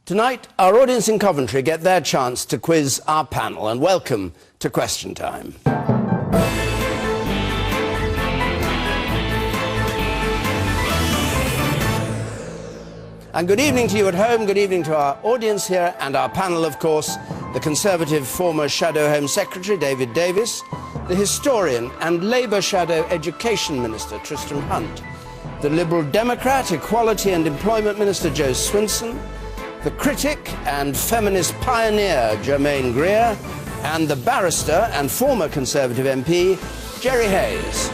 Tonight, our audience in Coventry get their chance to quiz our panel, and welcome to Question Time. And good evening to you at home, good evening to our audience here and our panel, of course, the Conservative former Shadow Home Secretary, David Davis, the historian and Labour Shadow Education Minister, Tristram Hunt, the Liberal Democrat, Equality and Employment Minister, Jo Swinson, the critic and feminist pioneer, Germaine Greer, and the barrister and former Conservative MP, Jerry Hayes.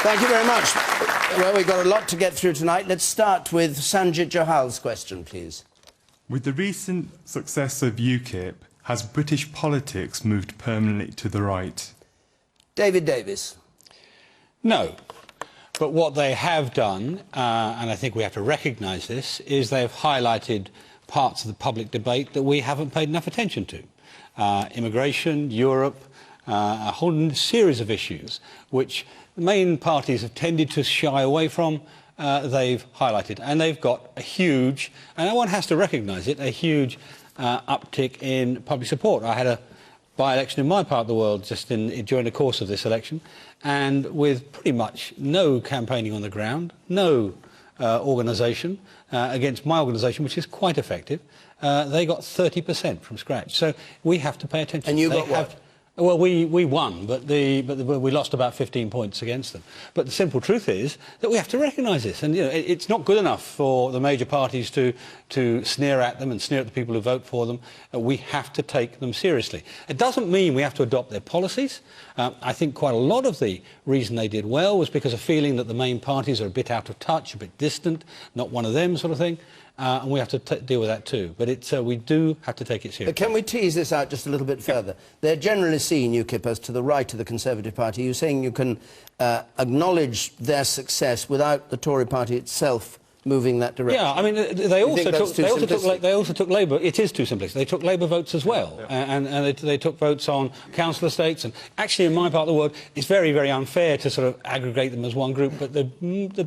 Thank you very much. Well, we've got a lot to get through tonight. Let's start with Sanjit Johal's question, please. With the recent success of UKIP, has British politics moved permanently to the right? David Davis. No. But what they have done, and I think we have to recognise this, is they've highlighted parts of the public debate that we haven't paid enough attention to. Immigration, Europe, a whole series of issues which the main parties have tended to shy away from. They've highlighted, and they've got a huge, and one has to recognise it, a huge uptick in public support. I had a by-election in my part of the world just during the course of this election, and with pretty much no campaigning on the ground, no organisation against my organisation, which is quite effective, they got 30% from scratch. So we have to pay attention. And you got what? Well, we won, but we lost about 15 points against them. But the simple truth is that we have to recognise this, and you know, it's not good enough for the major parties to sneer at them and sneer at the people who vote for them. We have to take them seriously. It doesn't mean we have to adopt their policies. I think quite a lot of the reason they did well was because of feeling that the main parties are a bit out of touch, a bit distant, not one of them sort of thing. And we have to deal with that too. But we do have to take it seriously. But can we tease this out just a little bit further? They're generally seen, UKIP, as to the right of the Conservative Party. You're saying you can acknowledge their success without the Tory party itself moving that direction? Yeah, I mean, they also took Labour. It is too simplistic. They took Labour votes as well, and they took votes on council estates. And actually, in my part of the world, it's very, very unfair to sort of aggregate them as one group. But the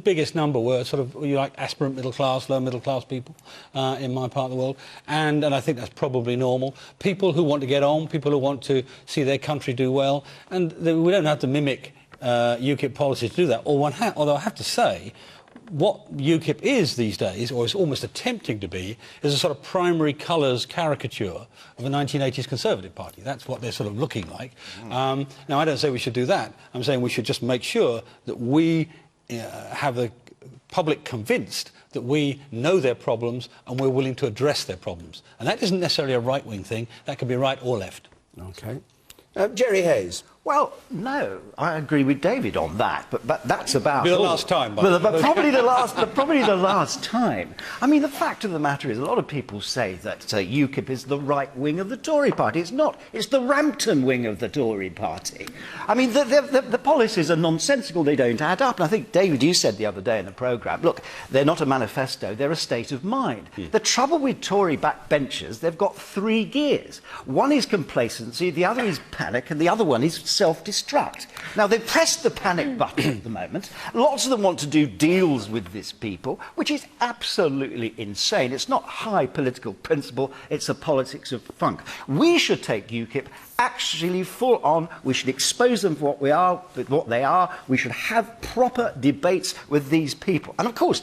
biggest number were sort of aspirant middle class, low middle class people in my part of the world, and I think that's probably normal. People who want to get on, people who want to see their country do well, and we don't have to mimic UKIP policies to do that. Although I have to say, what UKIP is these days, or is almost attempting to be, is a sort of primary colours caricature of a 1980s Conservative Party. That's what they're sort of looking like. Now, I don't say we should do that. I'm saying we should just make sure that we have the public convinced that we know their problems and we're willing to address their problems. And that isn't necessarily a right-wing thing. That can be right or left. OK. Jerry Hayes. Well, no, I agree with David on that, but that's about Be the last time, but probably the last time. I mean, the fact of the matter is, a lot of people say that UKIP is the right wing of the Tory party. It's not. It's the Rampton wing of the Tory party. I mean, the policies are nonsensical. They don't add up. And I think, David, you said the other day in the programme, look, they're not a manifesto. They're a state of mind. The trouble with Tory backbenchers, they've got three gears. One is complacency, the other is panic, and the other one is self-destruct. Now, they've pressed the panic button at the moment. Lots of them want to do deals with this people, which is absolutely insane. It's not high political principle, it's a politics of funk. We should take UKIP actually full on. We should expose them for what they are. We should have proper debates with these people. And of course,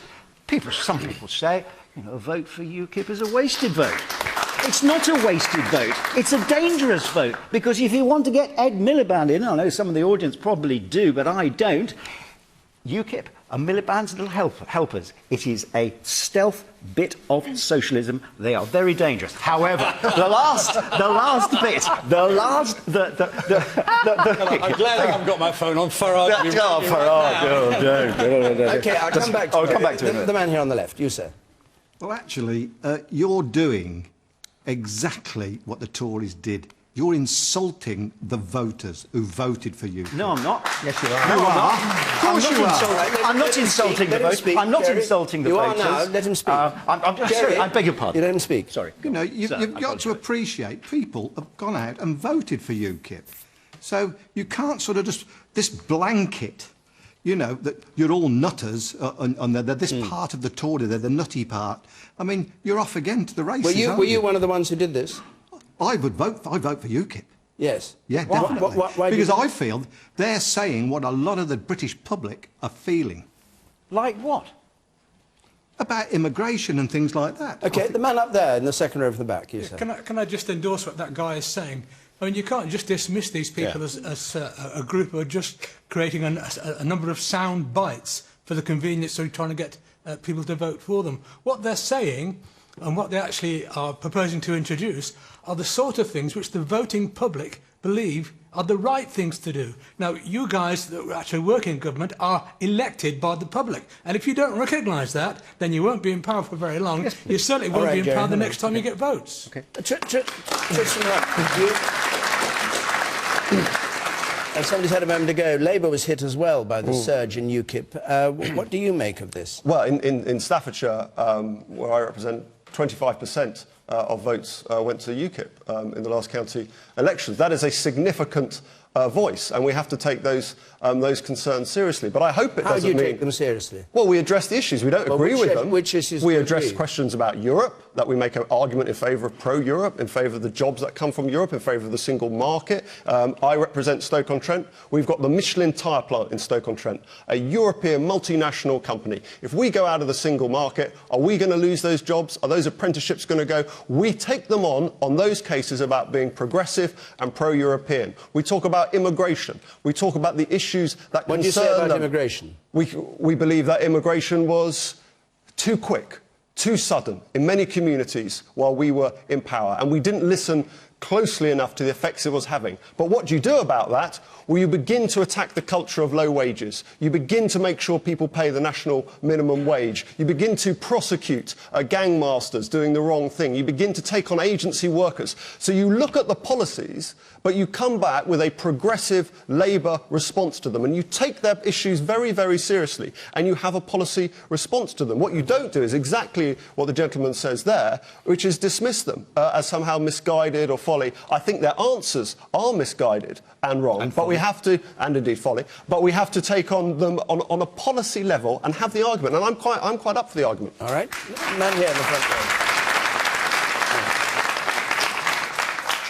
some people say, you know, a vote for UKIP is a wasted vote. It's not a wasted vote. It's a dangerous vote, because if you want to get Ed Miliband in, I know some of the audience probably do, but I don't, UKIP are Miliband's little helpers. It is a stealth bit of socialism. They are very dangerous. However, I'm glad I haven't got my phone on. Farage. OK, I'll come back to the man here on the left. You, sir. Well, actually, you're doing exactly what the Tories did. You're insulting the voters who voted for you. No, I'm not. Yes, you are. You are. Of course you are. I'm not insulting the voters. I'm not insulting the voters. You are now. Let him speak. Sorry, I beg your pardon. You let him speak. Sorry. You know, you've got to appreciate people have gone out and voted for UKIP. So you can't sort of just, this blanket, you know, that you're all nutters, and they're this part of the Tory, they're the nutty part. I mean, you're off again to the races, Were you one of the ones who did this? I vote for UKIP. Yes. Yeah, definitely. Why because I feel they're saying what a lot of the British public are feeling. Like what? About immigration and things like that. OK, the man up there in the second row from the back, you say. Can I just endorse what that guy is saying? I mean, you can't just dismiss these people as a group who are just creating a number of sound bites for the convenience of trying to get people to vote for them. What they're saying and what they actually are proposing to introduce are the sort of things which the voting public believe are the right things to do. Now, you guys that actually work in government are elected by the public, and if you don't recognise that, then you won't be in power for very long. Yes, you certainly won't be in power the next time you get votes. Okay. As somebody said a moment ago, Labour was hit as well by the surge in UKIP. What do you make of this? Well, in Staffordshire, where I represent, 25% of votes went to UKIP in the last county elections. That is a significant voice, and we have to take those concerns seriously. But I hope it doesn't mean... How do you take them seriously? Well, we address the issues. We don't agree with them. Which issues we do you address agree? questions about Europe, that we make an argument in favour of pro-Europe, in favour of the jobs that come from Europe, in favour of the single market. I represent Stoke-on-Trent. We've got the Michelin tyre plant in Stoke-on-Trent, a European multinational company. If we go out of the single market, are we going to lose those jobs? Are those apprenticeships going to go? We take them on those cases about being progressive and pro-European. We talk about immigration. We talk about the issues that concern them. What do you say about immigration? We believe that immigration was too quick, too sudden in many communities while we were in power, and we didn't listen closely enough to the effects it was having. But what do you do about that? Well, you begin to attack the culture of low wages. You begin to make sure people pay the national minimum wage. You begin to prosecute gangmasters doing the wrong thing. You begin to take on agency workers. So you look at the policies, but you come back with a progressive Labour response to them, and you take their issues very, very seriously, and you have a policy response to them. What you don't do is exactly what the gentleman says there, which is dismiss them as somehow misguided or folly. I think their answers are misguided and wrong, but we have to, and indeed folly, but we have to take on them on a policy level and have the argument. And I'm quite up for the argument. All right, man here in the front row.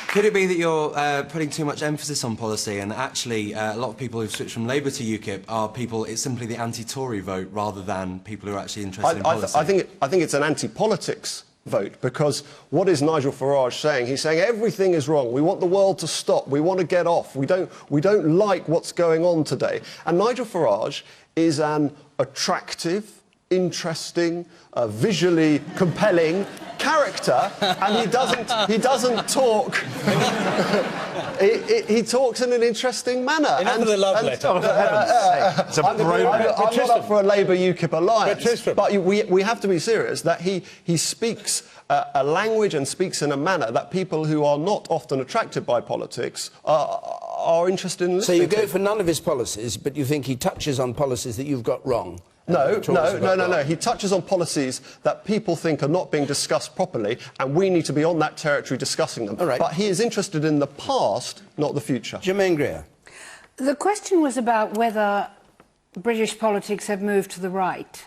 Could it be that you're putting too much emphasis on policy, and actually a lot of people who've switched from Labour to UKIP are people, it's simply the anti-Tory vote rather than people who are actually interested in policy? I think it's an anti-politics vote, because what is Nigel Farage saying? He's saying everything is wrong. We want the world to stop. We want to get off. We don't like what's going on today. And Nigel Farage is an attractive, interesting, visually compelling character, and he doesn't talk. he talks in an interesting manner. Enough of the love letter. I'm not up for a Labour UKIP alliance, but we have to be serious that he speaks a language and speaks in a manner that people who are not often attracted by politics are interested in listening to. So you go for none of his policies, but you think he touches on policies that you've got wrong? No. He touches on policies that people think are not being discussed properly, and we need to be on that territory discussing them. All right. But he is interested in the past, not the future. Jermaine Greer. The question was about whether British politics have moved to the right.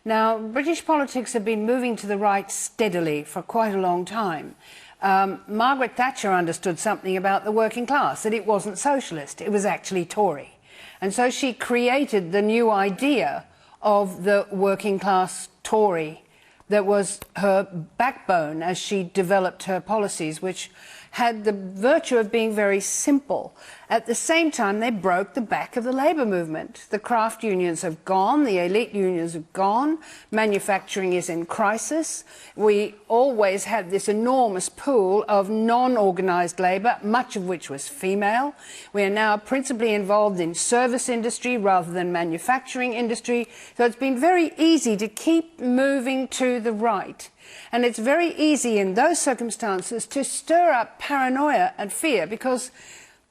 Now, British politics have been moving to the right steadily for quite a long time. Margaret Thatcher understood something about the working class, that it wasn't socialist, it was actually Tory. And so she created the new idea of the working class Tory that was her backbone as she developed her policies, which had the virtue of being very simple. At the same time, they broke the back of the labour movement. The craft unions have gone, the elite unions have gone, manufacturing is in crisis. We always had this enormous pool of non-organised labour, much of which was female. We are now principally involved in service industry rather than manufacturing industry. So it's been very easy to keep moving to the right. And it's very easy in those circumstances to stir up paranoia and fear, because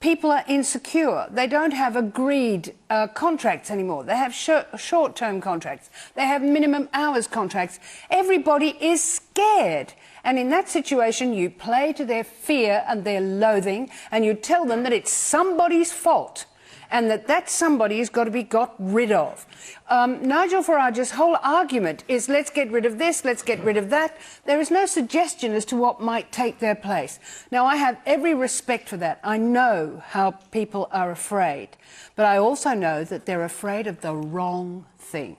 people are insecure. They don't have agreed contracts anymore. They have short-term contracts. They have minimum hours contracts. Everybody is scared scared. And in that situation, you play to their fear and their loathing, and you tell them that it's somebody's fault and that somebody has got to be got rid of. Nigel Farage's whole argument is let's get rid of this, let's get rid of that. There is no suggestion as to what might take their place. Now, I have every respect for that. I know how people are afraid, but I also know that they're afraid of the wrong thing.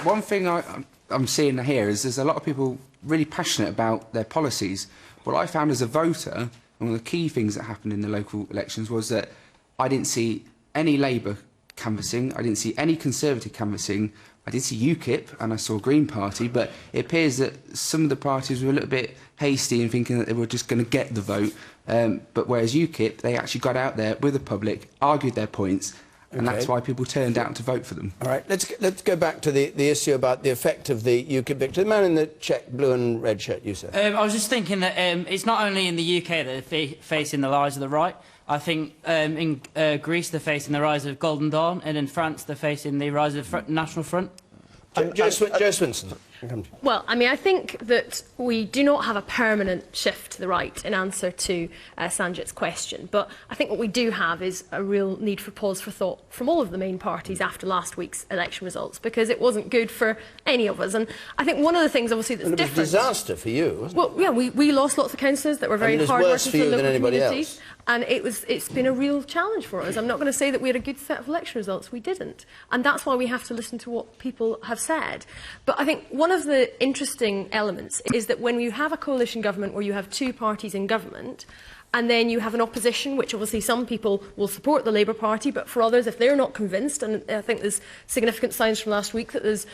One thing I'm seeing here is there's a lot of people really passionate about their policies. What I found as a voter, one of the key things that happened in the local elections was that I didn't see any Labour canvassing, I didn't see any Conservative canvassing, I did see UKIP and I saw Green Party, but it appears that some of the parties were a little bit hasty in thinking that they were just going to get the vote, but whereas UKIP, they actually got out there with the public, argued their points, and that's why people turned out to vote for them. All right, let's go back to the issue about the effect of the UKIP victory. The man in the check blue and red shirt, you said. I was just thinking that it's not only in the UK that they're facing the rise of the right. I think in Greece they're facing the rise of Golden Dawn, and in France they're facing the rise of the National Front. Jo Swinson. Well, I mean, I think that we do not have a permanent shift to the right in answer to Sanjit's question, but I think what we do have is a real need for pause for thought from all of the main parties after last week's election results, because it wasn't good for any of us. And I think one of the things, obviously, that's different... It was a disaster for you, wasn't it? Well, yeah, we lost lots of councillors that were very hard-working for the local communities. And it's been a real challenge for us. I'm not going to say that we had a good set of election results. We didn't. And that's why we have to listen to what people have said. But I think one of the interesting elements is that when you have a coalition government where you have two parties in government, and then you have an opposition, which obviously some people will support the Labour Party, but for others, if they're not convinced, and I think there's significant signs from last week that there's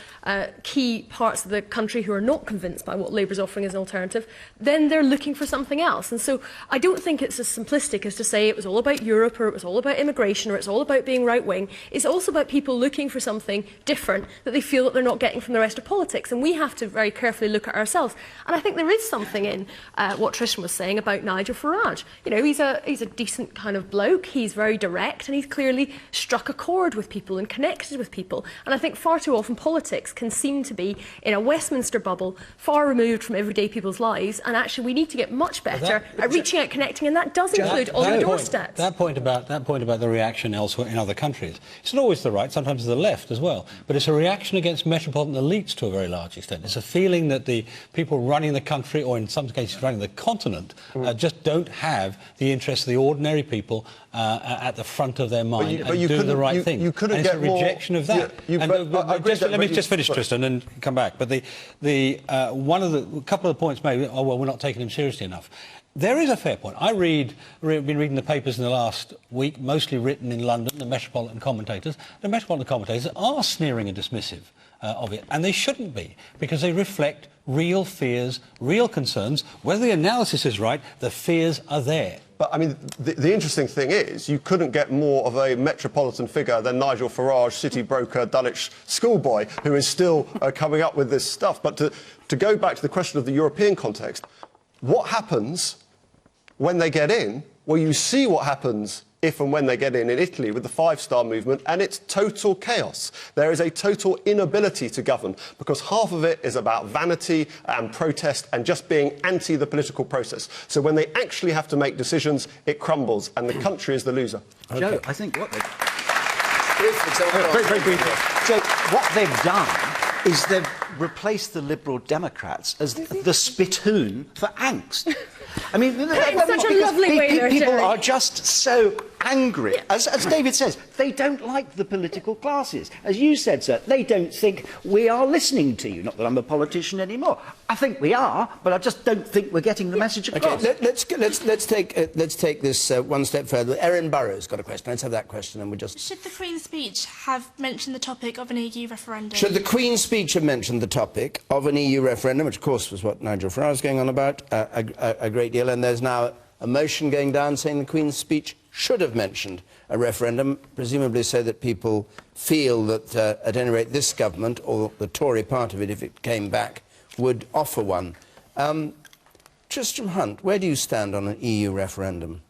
key parts of the country who are not convinced by what Labour's offering as an alternative, then they're looking for something else. And so I don't think it's as simplistic as to say it was all about Europe, or it was all about immigration, or it's all about being right-wing. It's also about people looking for something different that they feel that they're not getting from the rest of politics. And we have to very carefully look at ourselves. And I think there is something in what Tristan was saying about Nigel Farage. You know, he's a decent kind of bloke, he's very direct, and he's clearly struck a chord with people and connected with people. And I think far too often politics can seem to be in a Westminster bubble, far removed from everyday people's lives, and actually we need to get much better at reaching out, connecting, and that does include on your doorsteps. That point about the reaction elsewhere in other countries, it's not always the right, sometimes the left as well, but it's a reaction against metropolitan elites to a very large extent. It's a feeling that the people running the country, or in some cases running the continent, just don't have the interests of the ordinary people at the front of their mind and do the right thing. You couldn't get a rejection of that. Let me just finish, Tristan, and come back. But a couple of the points made, oh, well, we're not taking him seriously enough. There is a fair point. I've been reading the papers in the last week, mostly written in London, the metropolitan commentators. The metropolitan commentators are sneering and dismissive of it, and they shouldn't be, because they reflect real fears, real concerns. Whether the analysis is right, the fears are there. But, I mean, the interesting thing is you couldn't get more of a metropolitan figure than Nigel Farage, city broker, Dulwich schoolboy, who is still coming up with this stuff. But to go back to the question of the European context, what happens when they get in? Well, you see what happens if and when they get in Italy with the five-star movement, and it's total chaos. There is a total inability to govern, because half of it is about vanity and protest and just being anti the political process. So when they actually have to make decisions, it crumbles, and the country is the loser. Okay. Joe, I think what very briefly. Joe, what they've done is they've replaced the Liberal Democrats as the spittoon for angst. I mean, such a lovely way people are just so angry. Yeah. As David says, they don't like the political classes. As you said, sir, they don't think we are listening to you. Not that I'm a politician anymore. I think we are, but I just don't think we're getting the message across. Okay, let's take this one step further. Erin Burrows got a question. Let's have that question, and we just. Should the Queen's speech have mentioned the topic of an EU referendum? Should the Queen's speech have mentioned the topic of an EU referendum, which of course was what Nigel Farage was going on about a great deal, and there's now a motion going down saying the Queen's speech should have mentioned a referendum, presumably so that people feel that, at any rate, this government, or the Tory part of it, if it came back, would offer one. Tristram Hunt, where do you stand on an EU referendum?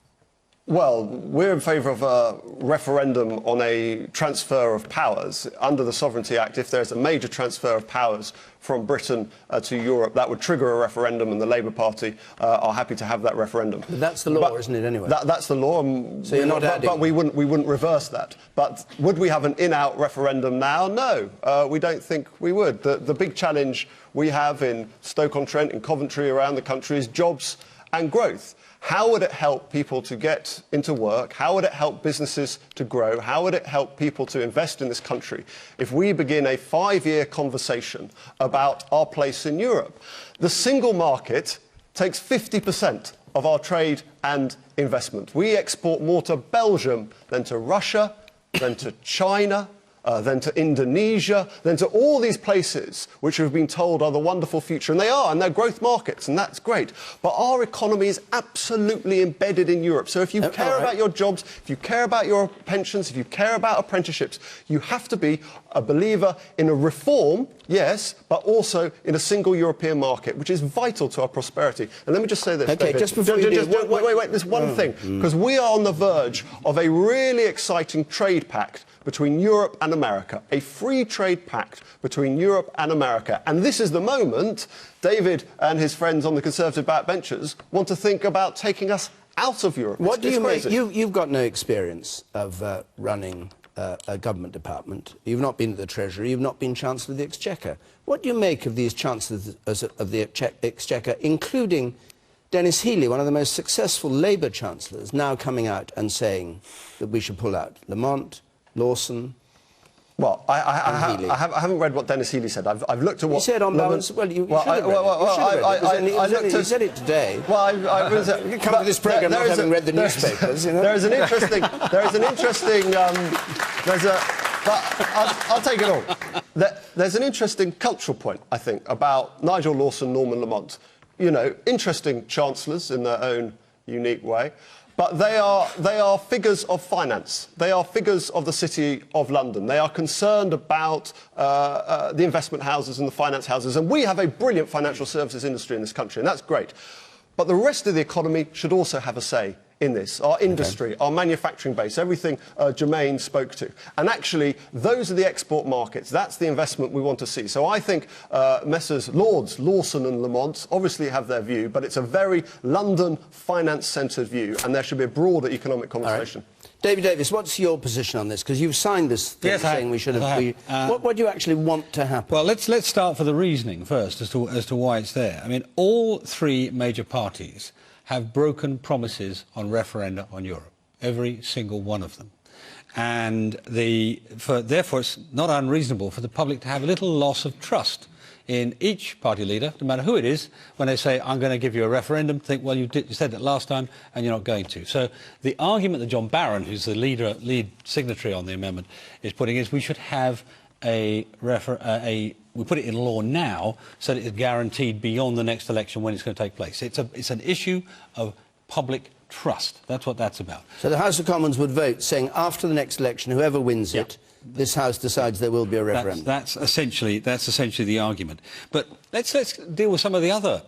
Well, we're in favour of a referendum on a transfer of powers. Under the Sovereignty Act, if there's a major transfer of powers from Britain to Europe, that would trigger a referendum, and the Labour Party are happy to have that referendum. But that's the law, isn't it, anyway? That's the law. So you're not adding... But we wouldn't reverse that. But would we have an in-out referendum now? No, we don't think we would. The big challenge we have in Stoke-on-Trent, in Coventry, around the country, is jobs and growth. How would it help people to get into work? How would it help businesses to grow? How would it help people to invest in this country if we begin a 5-year conversation about our place in Europe? The single market takes 50% of our trade and investment. We export more to Belgium than to Russia, than to China, then to Indonesia, then to all these places which we've been told are the wonderful future. And they are, and they're growth markets, and that's great. But our economy is absolutely embedded in Europe. So if you care about your jobs, if you care about your pensions, if you care about apprenticeships, you have to be a believer in a reform, yes, but also in a single European market, which is vital to our prosperity. And let me just say this, okay, David. Just before wait, there's one thing, because we are on the verge of a really exciting trade pact between Europe and America, a free trade pact between Europe and America. And this is the moment David and his friends on the Conservative backbenchers want to think about taking us out of Europe. What do you make? You've got no experience of running a government department. You've not been at the Treasury, you've not been Chancellor of the Exchequer. What do you make of these Chancellors of the Exchequer, including Dennis Healey, one of the most successful Labour Chancellors, now coming out and saying that we should pull out? Lamont, Lawson. Well, I haven't read what Dennis Healey said. I've looked at what... He said on balance... Well, you should have read it. He said it today. Well, you come to this programme not having read the newspapers, you know? There is an interesting... I'll take it all. There's an interesting cultural point, I think, about Nigel Lawson, Norman Lamont. You know, interesting chancellors in their own unique way. But they are figures of finance. They are figures of the City of London. They are concerned about the investment houses and the finance houses. And we have a brilliant financial services industry in this country, and that's great. But the rest of the economy should also have a say in this. Our industry, our manufacturing base, everything Jermaine spoke to. And actually, those are the export markets. That's the investment we want to see. So I think Messrs Lords, Lawson and Lamont obviously have their view, but it's a very London finance-centred view, and there should be a broader economic conversation. Right. David Davis, what's your position on this? Because you've signed this thing saying we should have... what do you actually want to happen? Well, let's start for the reasoning first as to why it's there. I mean, all three major parties have broken promises on referenda on Europe, every single one of them. And therefore, it's not unreasonable for the public to have a little loss of trust in each party leader, no matter who it is, when they say, I'm going to give you a referendum, think, well, you said that last time, and you're not going to. So the argument that John Barron, who's the lead signatory on the amendment, is putting is we should have we put it in law now so that it's guaranteed beyond the next election when it's going to take place. It's an issue of public trust. That's what that's about. So the House of Commons would vote saying after the next election, whoever wins it, this House decides there will be a referendum. That's essentially the argument. But let's deal with some of the other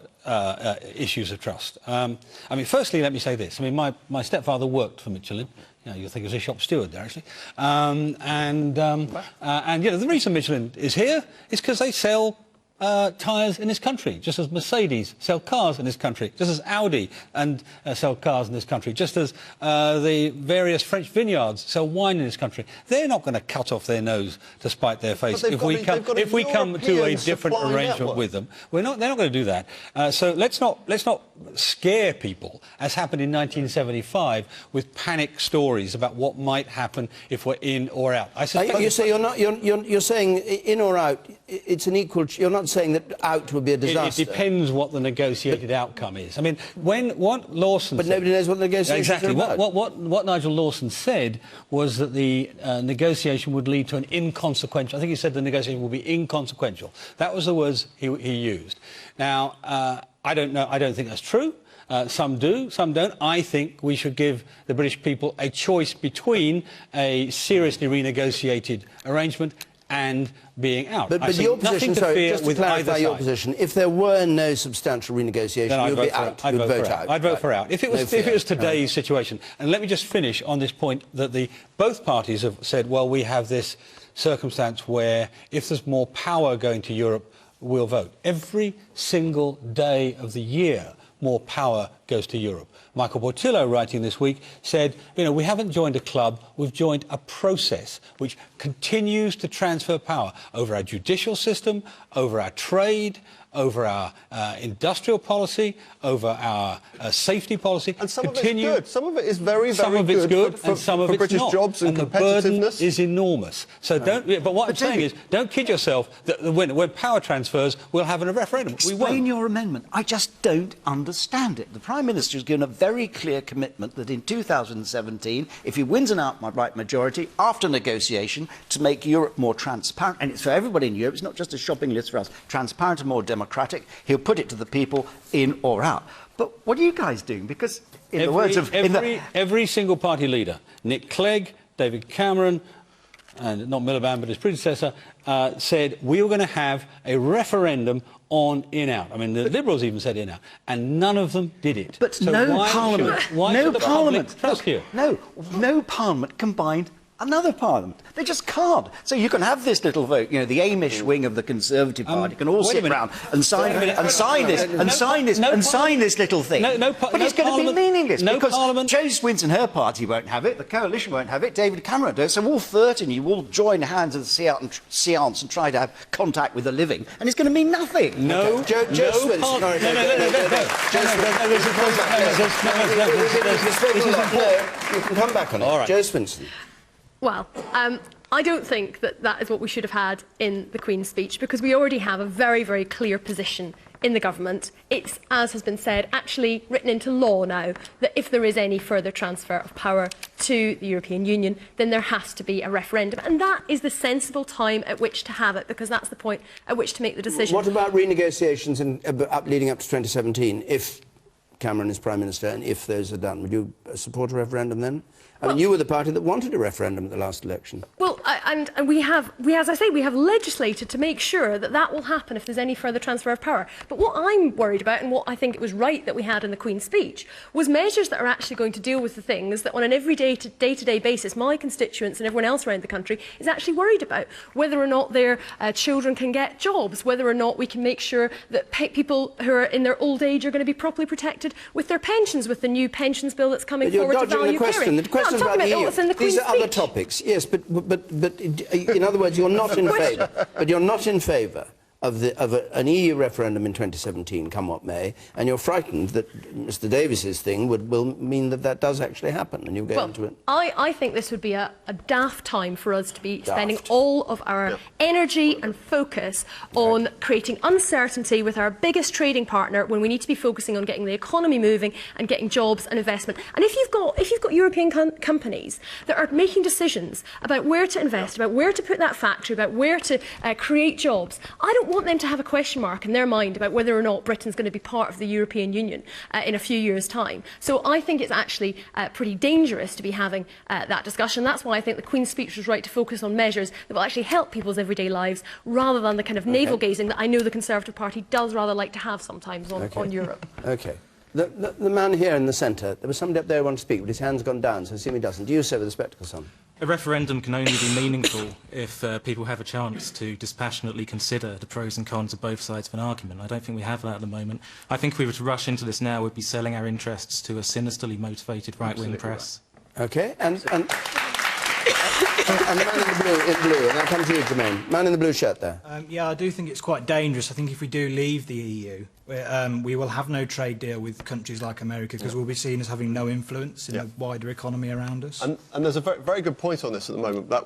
issues of trust. I mean, firstly, let me say this. I mean, my stepfather worked for Michelin. You know, you'll think he was a shop steward there, actually. And you know, the reason Michelin is here is because they sell tyres in this country, just as Mercedes sell cars in this country, just as Audi sell cars in this country, just as the various French vineyards sell wine in this country. They're not going to cut off their nose to spite their face if we come to a different arrangement with them. They're not going to do that. So let's not scare people, as happened in 1975, with panic stories about what might happen if we're in or out. You say you're saying in or out. It's an equal. You're not saying that out would be a disaster. It depends what the negotiated outcome is. I mean, what Lawson said... But nobody knows what the negotiations are about. What Nigel Lawson said was that the negotiation would lead to an inconsequential... I think he said the negotiation would be inconsequential. That was the words he used. Now, I don't know. I don't think that's true. Some do, some don't. I think we should give the British people a choice between a seriously renegotiated arrangement and being out. But your position, sorry, just to clarify your position, if there were no substantial renegotiation, you'd be out. You'd vote out. I'd vote for out. If it was today's situation. And let me just finish on this point that both parties have said, well, we have this circumstance where if there's more power going to Europe, we'll vote. Every single day of the year, more power goes to Europe. Michael Portillo, writing this week, said, you know, we haven't joined a club, we've joined a process which continues to transfer power over our judicial system, over our trade, over our industrial policy, over our safety policy. And some of it's good. Some of it is very, very good. Some of it's good, for, and some of for it's British not. jobs and the competitiveness. burden is enormous. So don't. But what I'm saying is, don't kid yourself that when power transfers, we'll have a referendum. We won't. Explain your amendment. I just don't understand it. The Prime Minister has given a very clear commitment that in 2017, if he wins an outright majority after negotiation, to make Europe more transparent, and it's for everybody in Europe. It's not just a shopping list for us. Transparent and more democratic. He'll put it to the people, in or out. But what are you guys doing? Because in the words of every single party leader, Nick Clegg, David Cameron, and not Miliband but his predecessor, said we were going to have a referendum on in-out. I mean, the Liberals even said in-out, and none of them did it. But so no why Parliament, should the public trust you? No Parliament combined another Parliament. They just can't. So you can have this little vote. You know, the Amish wing of the Conservative Party can all sit round and sign this little thing. But it's going to be meaningless because Jo Swinson and her party won't have it. The coalition won't have it. David Cameron does. So all 13 of you will join hands at the seance and try to have contact with the living, and it's going to mean nothing. Jo Swinson. You can come back on it. Jo Swinson. Well, I don't think that is what we should have had in the Queen's speech, because we already have a very, very clear position in the government. It's, as has been said, actually written into law now that if there is any further transfer of power to the European Union, then there has to be a referendum. And that is the sensible time at which to have it, because that's the point at which to make the decision. What about renegotiations leading up to 2017, if Cameron is Prime Minister and if those are done? Would you support a referendum then? I mean, you were the party that wanted a referendum at the last election. Well, and we have, as I say, we have legislated to make sure that that will happen if there's any further transfer of power. But what I'm worried about, and what I think it was right that we had in the Queen's speech, was measures that are actually going to deal with the things that on an everyday day-to-day basis my constituents and everyone else around the country is actually worried about. Whether or not their children can get jobs, whether or not we can make sure that people who are in their old age are going to be properly protected with their pensions, with the new pensions bill that's coming forward to value caring. I'm talking about what's in the Queen's speech. These are other topics, yes, but in other words, you're not in favour. But you're not in favour of an EU referendum in 2017, come what may, and you're frightened that Mr Davis's thing will mean that does actually happen, and you'll go into it. I think this would be a daft time for us to be spending all of our energy and focus on creating uncertainty with our biggest trading partner when we need to be focusing on getting the economy moving and getting jobs and investment. And if you've got European companies that are making decisions about where to invest, about where to put that factory, about where to create jobs, I don't want them to have a question mark in their mind about whether or not Britain's going to be part of the European Union in a few years' time. So I think it's actually pretty dangerous to be having that discussion. That's why I think the Queen's speech was right to focus on measures that will actually help people's everyday lives, rather than the kind of navel-gazing that I know the Conservative Party does rather like to have sometimes on Europe. OK. The man here in the centre, there was somebody up there who wanted to speak, but his hand's gone down, so I assume he doesn't. Do you say with the spectacles on? A referendum can only be meaningful if people have a chance to dispassionately consider the pros and cons of both sides of an argument. I don't think we have that at the moment. I think if we were to rush into this now, we'd be selling our interests to a sinisterly motivated right-wing press. OK, and the man in blue, and I'll come to you, Jermaine. Man in the blue shirt there. Yeah, I do think it's quite dangerous. I think if we do leave the EU, we will have no trade deal with countries like America, because we'll be seen as having no influence in the wider economy around us. And there's a very good point on this at the moment, that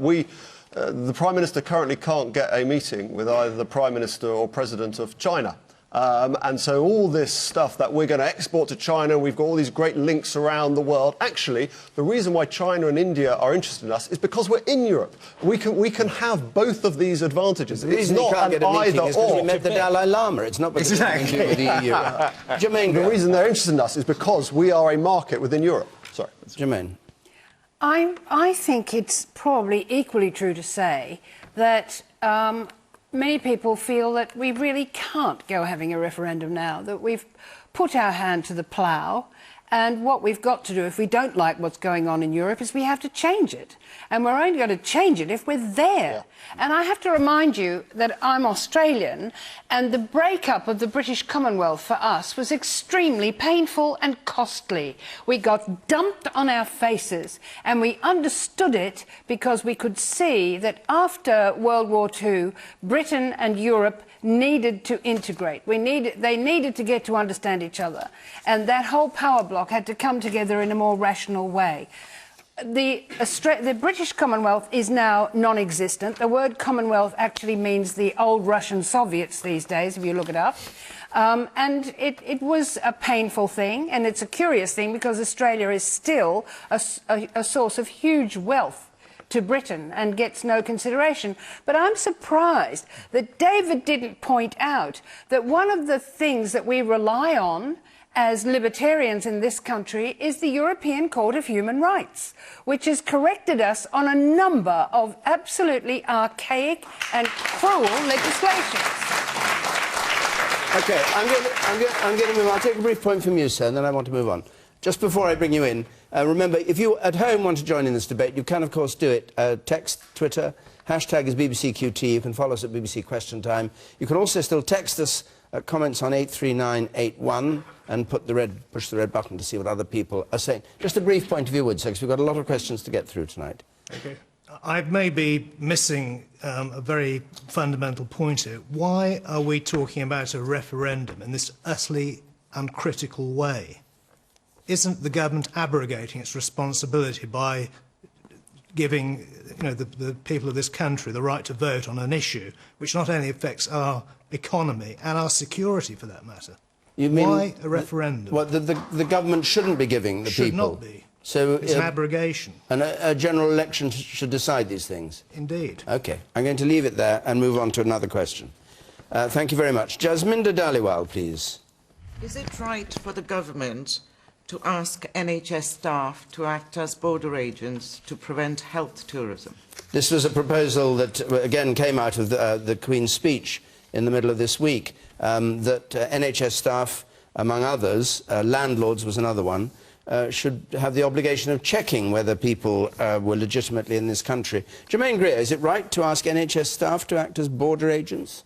the Prime Minister currently can't get a meeting with either the Prime Minister or President of China. And so all this stuff that we're going to export to China, we've got all these great links around the world. Actually, the reason why China and India are interested in us is because we're in Europe. We can have both of these advantages. It's not an either or. We met the Dalai Lama. It's not because exactly with the EU. Jermaine, the reason they're interested in us is because we are a market within Europe. Sorry, Jermaine. I think it's probably equally true to say that many people feel that we really can't go having a referendum now, that we've put our hand to the plough, and what we've got to do if we don't like what's going on in Europe is we have to change it. And we're only going to change it if we're there. Yeah. And I have to remind you that I'm Australian, and the breakup of the British Commonwealth for us was extremely painful and costly. We got dumped on our faces, and we understood it because we could see that after World War II, Britain and Europe needed to integrate. They needed to get to understand each other. And that whole power block had to come together in a more rational way. The British Commonwealth is now non-existent. The word Commonwealth actually means the old Russian Soviets these days, if you look it up. And it was a painful thing, and it's a curious thing because Australia is still a source of huge wealth to Britain and gets no consideration. But I'm surprised that David didn't point out that one of the things that we rely on as libertarians in this country is the European Court of Human Rights, which has corrected us on a number of absolutely archaic and cruel legislations. OK, I'm going to move on. I'll take a brief point from you, sir, and then I want to move on. Just before I bring you in, remember, if you at home want to join in this debate, you can, of course, do it. Text, Twitter, hashtag is BBCQT. You can follow us at BBC Question Time. You can also still text us comments on 83981 and push the red button to see what other people are saying. Just a brief point of view, Wood, because we've got a lot of questions to get through tonight. Okay. I may be missing a very fundamental point here. Why are we talking about a referendum in this utterly uncritical way? Isn't the government abrogating its responsibility by giving the people of this country the right to vote on an issue which not only affects our economy and our security, for that matter? You mean why a referendum? What, the government shouldn't be giving the people? Should not be. So it's an abrogation. And a general election should decide these things? Indeed. OK. I'm going to leave it there and move on to another question. Thank you very much. Jasminda Dhaliwal, please. Is it right for the government to ask NHS staff to act as border agents to prevent health tourism? This was a proposal that, again, came out of the Queen's speech in the middle of this week, that NHS staff, among others, landlords was another one, should have the obligation of checking whether people were legitimately in this country. Germaine Greer, is it right to ask NHS staff to act as border agents?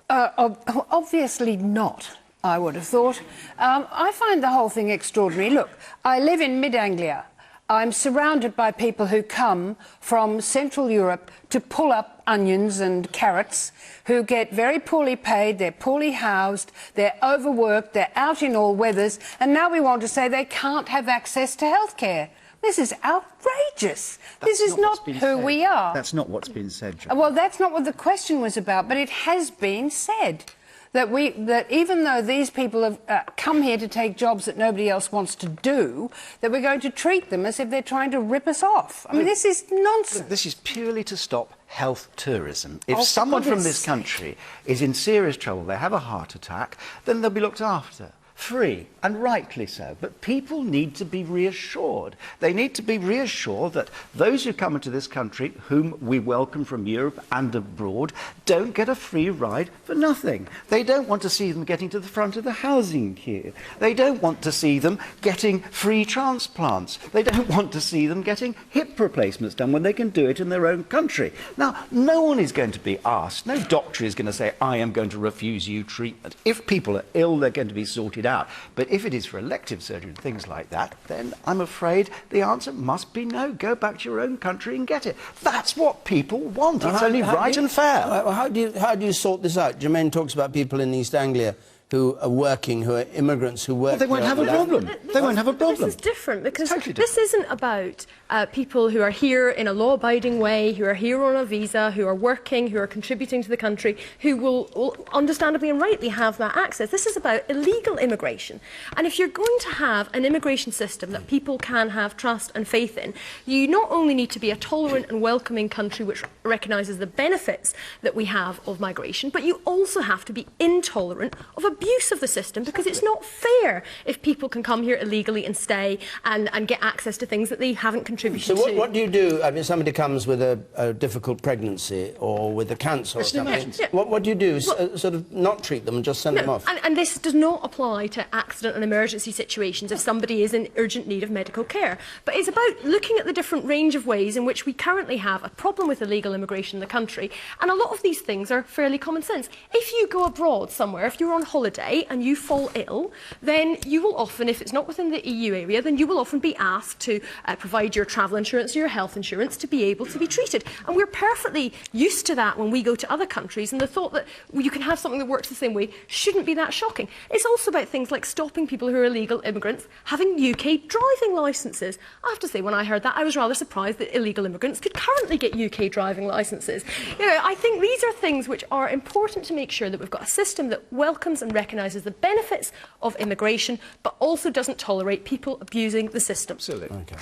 Obviously not, I would have thought. I find the whole thing extraordinary. Look, I live in Mid-Anglia. I'm surrounded by people who come from Central Europe to pull up onions and carrots, who get very poorly paid, they're poorly housed, they're overworked, they're out in all weathers, and now we want to say they can't have access to health care. This is outrageous. This is not who we are. That's not what's been said, John. Well, that's not what the question was about, but it has been said. That even though these people have come here to take jobs that nobody else wants to do, that we're going to treat them as if they're trying to rip us off. I mean, this is nonsense. Look, this is purely to stop health tourism. If someone from this country is in serious trouble, they have a heart attack, then they'll be looked after. Free, and rightly so. But people need to be reassured. They need to be reassured that those who come into this country, whom we welcome from Europe and abroad, don't get a free ride for nothing. They don't want to see them getting to the front of the housing queue. They don't want to see them getting free transplants. They don't want to see them getting hip replacements done when they can do it in their own country. Now, no one is going to be asked, no doctor is going to say, I am going to refuse you treatment. If people are ill, they're going to be sorted out. But if it is for elective surgery and things like that, then I'm afraid the answer must be no. Go back to your own country and get it. That's what people want. It's only right and fair. How do you sort this out? Jermaine talks about people in East Anglia who are working, who are immigrants who work... Well, they won't have a problem. They won't have a problem. This is different because this isn't about people who are here in a law-abiding way, who are here on a visa, who are working, who are contributing to the country, who will understandably and rightly have that access. This is about illegal immigration. And if you're going to have an immigration system that people can have trust and faith in, you not only need to be a tolerant and welcoming country which recognises the benefits that we have of migration, but you also have to be intolerant of abuse of the system, because it's not fair if people can come here illegally and stay and get access to things that they haven't contributed to. So what do you do? I mean, somebody comes with a difficult pregnancy or with a cancer or something. Yeah. What do you do? Sort of not treat them and just send them off? And this does not apply to accident and emergency situations if somebody is in urgent need of medical care. But it's about looking at the different range of ways in which we currently have a problem with illegal immigration in the country. And a lot of these things are fairly common sense. If you go abroad somewhere, if you're on holiday and you fall ill, then you will often, if it's not within the EU area, then you will often be asked to provide your travel insurance or your health insurance to be able to be treated. And we're perfectly used to that when we go to other countries, and the thought that you can have something that works the same way shouldn't be that shocking. It's also about things like stopping people who are illegal immigrants having UK driving licences. I have to say, when I heard that, I was rather surprised that illegal immigrants could currently get UK driving licences. You know, I think these are things which are important to make sure that we've got a system that welcomes and recognises the benefits of immigration, but also doesn't tolerate people abusing the system. Absolutely. Okay.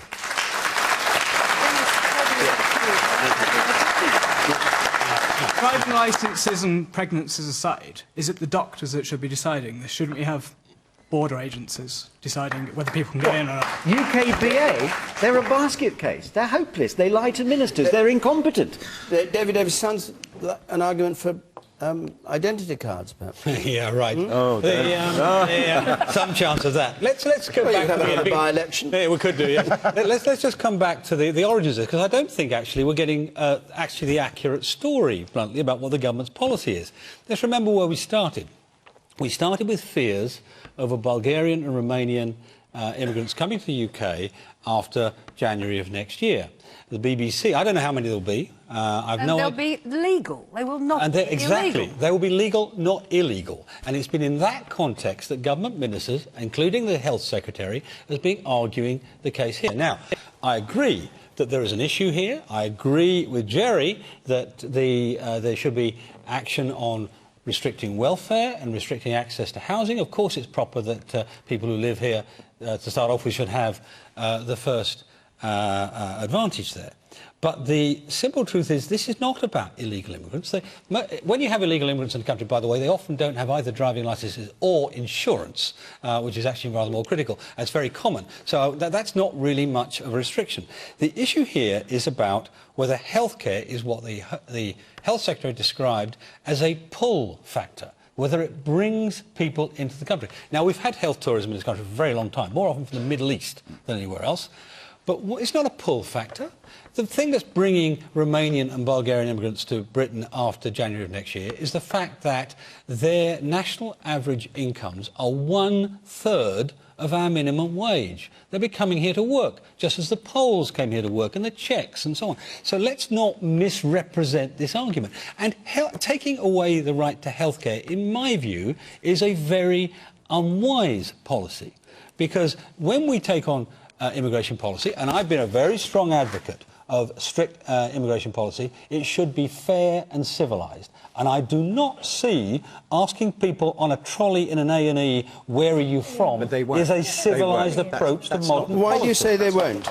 Driving licences and pregnancies aside, is it the doctors that should be deciding this? Shouldn't we have border agencies deciding whether people can get in or not? UKBA, they're a basket case. They're hopeless. They lie to ministers. They're incompetent. David Davis, sounds like an argument for identity cards, perhaps. Yeah, right. Oh, some chance of that. Let's go back to the by-election. Yeah, we could do. Yeah. let's just come back to the origins of this, because I don't think actually we're getting actually the accurate story, bluntly, about what the government's policy is. Let's remember where we started. We started with fears over Bulgarian and Romanian immigrants coming to the UK after January of next year. The BBC, I don't know how many there'll be. They'll be legal. They will not be exactly. illegal. They will be legal, not illegal. And it's been in that context that government ministers, including the Health Secretary, has been arguing the case here. Now, I agree that there is an issue here. I agree with Jerry that there should be action on restricting welfare and restricting access to housing. Of course, it's proper that people who live here, to start off with, should have the first advantage there. But the simple truth is this is not about illegal immigrants. When you have illegal immigrants in the country, by the way, they often don't have either driving licences or insurance, which is actually rather more critical. That's very common. So that's not really much of a restriction. The issue here is about whether healthcare is what the Health Secretary described as a pull factor, whether it brings people into the country. Now, we've had health tourism in this country for a very long time, more often from the Middle East than anywhere else. But it's not a pull factor. The thing that's bringing Romanian and Bulgarian immigrants to Britain after January of next year is the fact that their national average incomes are 1/3 of our minimum wage. They'll be coming here to work, just as the Poles came here to work, and the Czechs, and so on. So let's not misrepresent this argument. And taking away the right to healthcare, in my view, is a very unwise policy. Because when we take on immigration policy, and I've been a very strong advocate of strict immigration policy, it should be fair and civilised. And I do not see asking people on a trolley in an A&E, where are you from, is a civilised approach to modern Why policy. do you say they won't?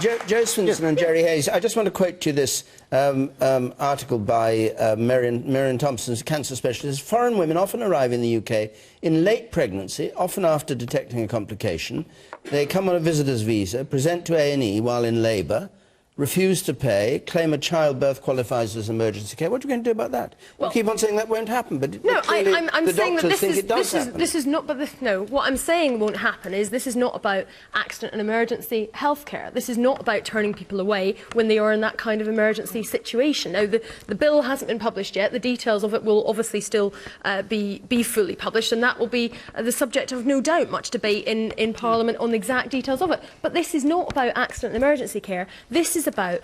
Joe Swinson and Jerry Hayes, I just want to quote you this article by Marion Thompson, who's a cancer specialist. Foreign women often arrive in the UK in late pregnancy, often after detecting a complication. They come on a visitor's visa, present to A&E while in labour, refuse to pay, claim a childbirth qualifies as emergency care. What are you going to do about that? Well, you keep on saying that won't happen, but no, I'm the saying doctors that think it does happen. This is not. But no, what I'm saying won't happen is this is not about accident and emergency healthcare. This is not about turning people away when they are in that kind of emergency situation. Now, the bill hasn't been published yet. The details of it will obviously still be fully published, and that will be the subject of no doubt much debate in Parliament on the exact details of it. But this is not about accident and emergency care. This is about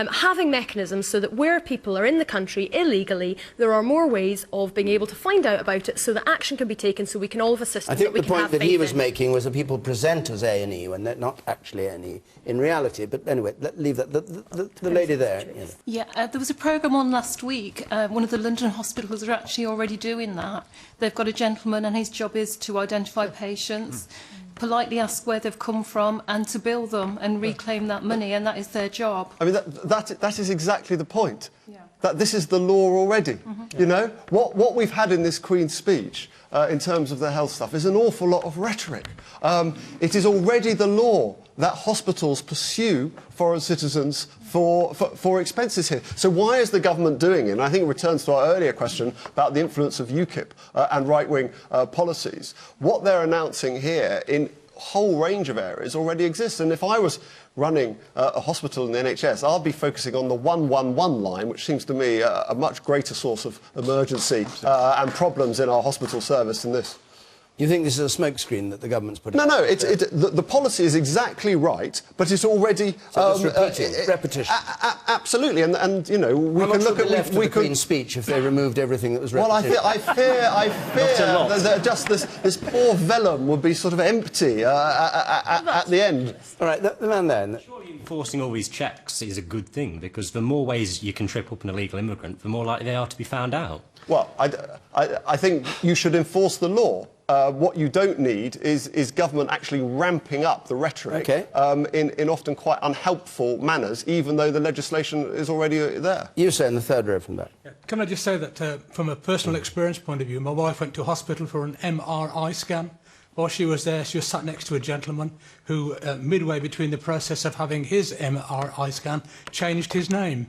having mechanisms so that where people are in the country illegally, there are more ways of being able to find out about it so that action can be taken so we can all have a system that we can have faith in. I think the point that he was making was that people present as A&E when they're not actually A&E in reality. But anyway, leave that. The lady there. You know. Yeah, there was a programme on last week. One of the London hospitals are actually already doing that. They've got a gentleman and his job is to identify patients, politely ask where they've come from and to bill them and reclaim that money, and that is their job. I mean, that is exactly the point. Yeah. that this is the law already. You know, what we've had in this Queen's speech in terms of the health stuff is an awful lot of rhetoric. It is already the law that hospitals pursue foreign citizens for expenses here. So why is the government doing it? And I think it returns to our earlier question about the influence of UKIP and right-wing policies. What they're announcing here in a whole range of areas already exists. And if I was running a hospital in the NHS, I'll be focusing on the 111 line, which seems to me a much greater source of emergency and problems in our hospital service than this. You think this is a smokescreen that the government's putting? No, the policy is exactly right, but it's already repetition. Absolutely, and you know we can look at the Queen's speech if they removed everything that was repetition. Well, I fear that just this poor vellum would be sort of empty at the end. All right, the man there. Surely enforcing all these checks is a good thing, because the more ways you can trip up an illegal immigrant, the more likely they are to be found out. Well, I think you should enforce the law. What you don't need is government actually ramping up the rhetoric in often quite unhelpful manners, even though the legislation is already there. You say in the third row from that. Yeah. Can I just say that from a personal experience point of view, my wife went to hospital for an MRI scan. While she was there, she was sat next to a gentleman who, midway between the process of having his MRI scan, changed his name.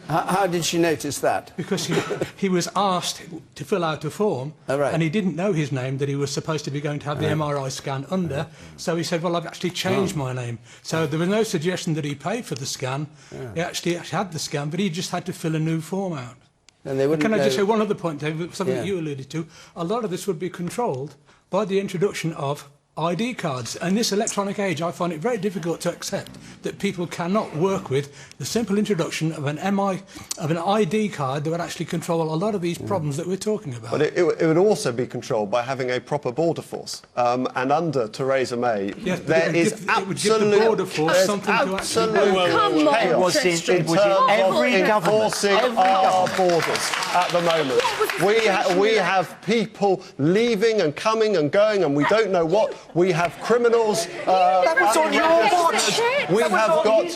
How did she notice that? Because he was asked to fill out a form, and he didn't know his name that he was supposed to be going to have the MRI scan under, so he said, well, I've actually changed my name. So there was no suggestion that he paid for the scan. He actually had the scan, but he just had to fill a new form out. And they wouldn't Can I just say one other point, David, something that you alluded to? A lot of this would be controlled by the introduction of ID cards. In this electronic age, I find it very difficult to accept that people cannot work with the simple introduction of an ID card that would actually control a lot of these problems that we're talking about. But it would also be be by having a proper border force. And under Theresa May, there is absolute chaos in terms of enforcing our borders at the moment. We have people leaving and coming and going, and we don't know what. We have criminals. That was on your watch. We have got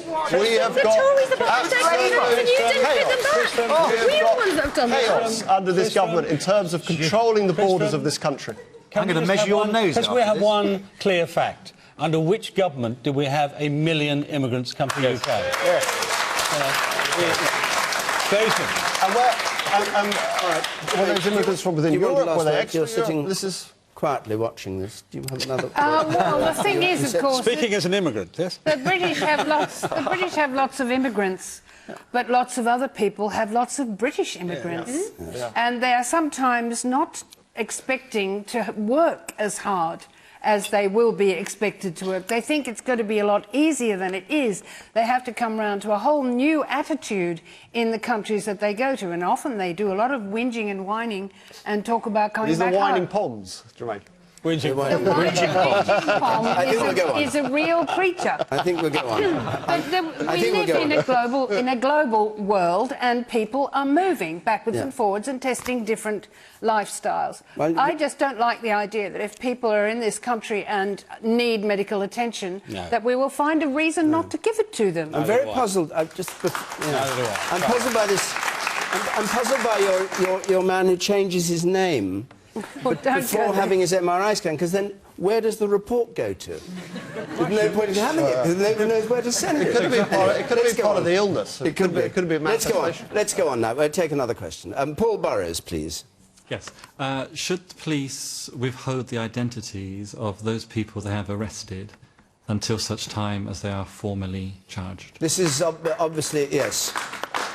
chaos under this government in terms of controlling the borders of this country. I'm going to measure your nose. Because we have one clear fact. Under which government did we have 1 million immigrants come to the UK? Yes. Very simple. All right. Were those immigrants from within Europe? Were they extra? You're sitting quietly watching this. Do you have another? Well, the thing is, of course, speaking as an immigrant, yes. The British have lots of immigrants, but lots of other people have lots of British immigrants, and they are sometimes not expecting to work as hard as they will be expected to work. They think it's going to be a lot easier than it is. They have to come round to a whole new attitude in the countries that they go to, and often they do a lot of whinging and whining and talk about coming back home. These are whining ponds, Jermaine. The whinging pom is a real creature. I think we'll go on. We live in a global world, and people are moving backwards and forwards and testing different lifestyles. Well, I just don't like the idea that if people are in this country and need medical attention, that we will find a reason not to give it to them. I'm very puzzled. I'm puzzled by this. I'm puzzled by your man who changes his name. Before having his MRI scan, because then where does the report go to? There's no point in having it, because nobody knows where to send it. It could have been part of the illness. It could be. It could have been manifestation. Let's go on now. We'll take another question. Paul Burrows, please. Yes. Should the police withhold the identities of those people they have arrested until such time as they are formally charged? This is obviously, yes.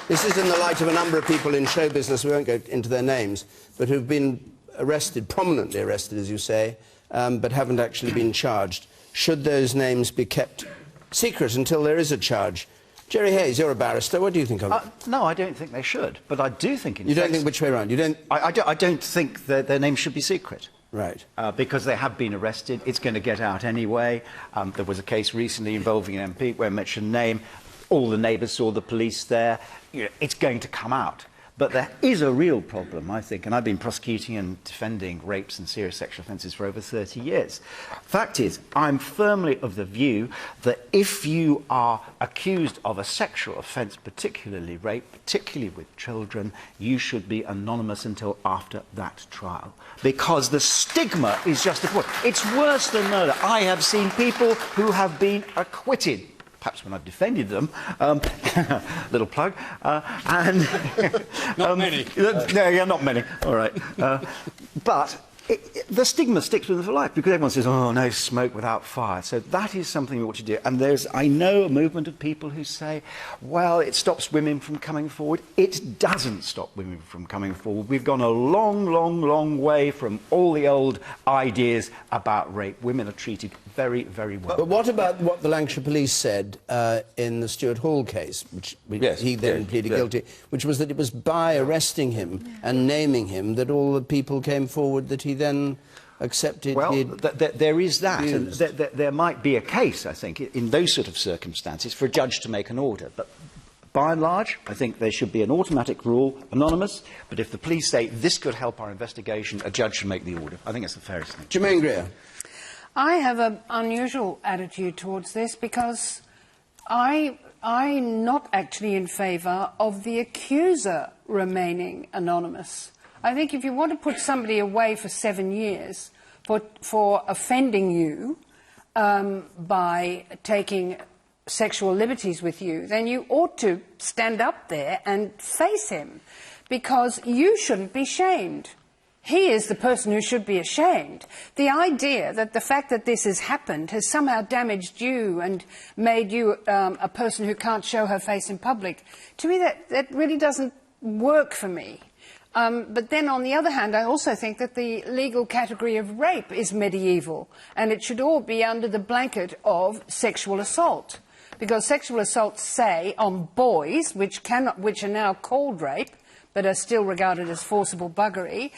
This is in the light of a number of people in show business, we won't go into their names, but who've been arrested, prominently arrested, as you say, but haven't actually been charged. Should those names be kept secret until there is a charge? Jerry Hayes, you're a barrister. What do you think of it? No, I don't think they should. But I do think, in fact... You don't think which way around? You don't... I don't think that their names should be secret. Right. Because they have been arrested. It's going to get out anyway. There was a case recently involving an MP where I mentioned name. All the neighbours saw the police there. You know, it's going to come out. But there is a real problem, I think, and I've been prosecuting and defending rapes and serious sexual offences for over 30 years. Fact is, I'm firmly of the view that if you are accused of a sexual offence, particularly rape, particularly with children, you should be anonymous until after that trial. Because the stigma is just appalling. It's worse than murder. I have seen people who have been acquitted, perhaps when I've defended them, little plug, and... Not many. No, yeah, not many, all right. But the stigma sticks with them for life, because everyone says, oh, no smoke without fire. So that is something we ought to do. And there's, I know, a movement of people who say, well, it stops women from coming forward. It doesn't stop women from coming forward. We've gone a long, long, long way from all the old ideas about rape. Women are treated very, very well. But what about what the Lancashire Police said in the Stuart Hall case, which he then pleaded guilty, which was that it was by arresting him and naming him that all the people came forward that he then accepted. Well, there is that. And there might be a case, I think, in those sort of circumstances for a judge to make an order. But by and large, I think there should be an automatic rule, anonymous, but if the police say this could help our investigation, a judge should make the order. I think that's the fairest thing. Jermaine Greer. I have an unusual attitude towards this because I'm not actually in favour of the accuser remaining anonymous. I think if you want to put somebody away for 7 years for offending you by taking sexual liberties with you, then you ought to stand up there and face him, because you shouldn't be shamed. He is the person who should be ashamed. The idea that the fact that this has happened has somehow damaged you and made you a person who can't show her face in public, to me that really doesn't work for me. But then, on the other hand, I also think that the legal category of rape is medieval, and it should all be under the blanket of sexual assault. Because sexual assaults, say, on boys, which are now called rape, but are still regarded as forcible buggery,